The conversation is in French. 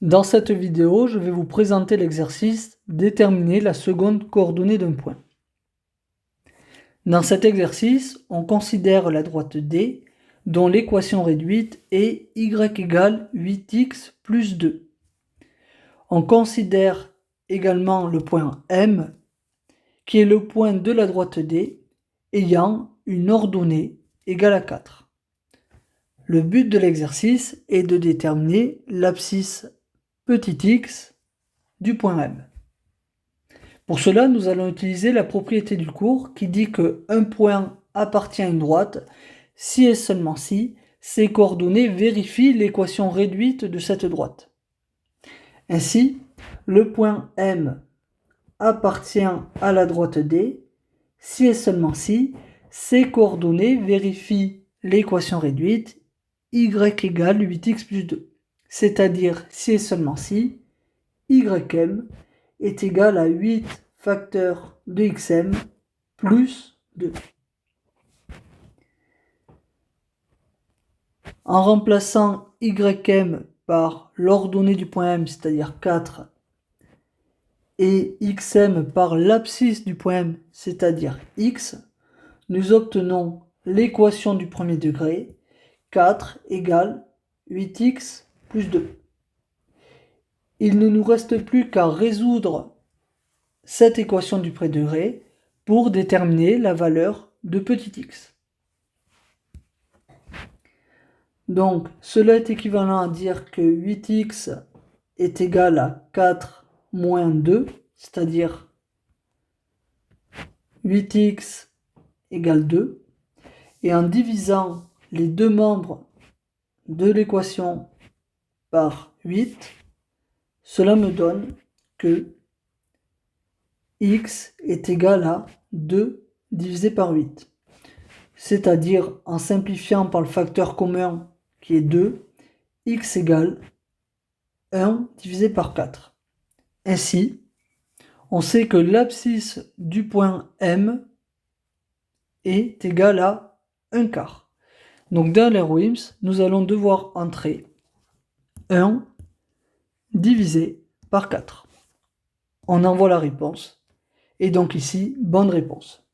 Dans cette vidéo, je vais vous présenter l'exercice « Déterminer la seconde coordonnée d'un point ». Dans cet exercice, on considère la droite D, dont l'équation réduite est y égale 8x plus 2. On considère également le point M, qui est le point de la droite D, ayant une ordonnée égale à 4. Le but de l'exercice est de déterminer l'abscisse petit x du point M. Pour cela, nous allons utiliser la propriété du cours qui dit qu'un point appartient à une droite si et seulement si ses coordonnées vérifient l'équation réduite de cette droite. Ainsi, le point M appartient à la droite D si et seulement si ses coordonnées vérifient l'équation réduite y égale 8x plus 2, c'est-à-dire si et seulement si ym est égal à 8 facteur de xm plus 2. En remplaçant ym par l'ordonnée du point M, c'est-à-dire 4, et xm par l'abscisse du point M, c'est-à-dire x, nous obtenons l'équation du premier degré, 4 égale 8x plus 2. Il ne nous reste plus qu'à résoudre cette équation du premier degré pour déterminer la valeur de petit x. Donc, cela est équivalent à dire que 8x est égal à 4 moins 2, c'est-à-dire 8x égale 2. Et en divisant les deux membres de l'équation par 8, cela me donne que x est égal à 2 divisé par 8. C'est-à-dire, en simplifiant par le facteur commun qui est 2, x égale 1 divisé par 4. Ainsi, on sait que l'abscisse du point M est égale à 1 quart. Donc dans l'ERWIMS, nous allons devoir entrer 1 divisé par 4. On envoie la réponse. Et donc ici, bonne réponse.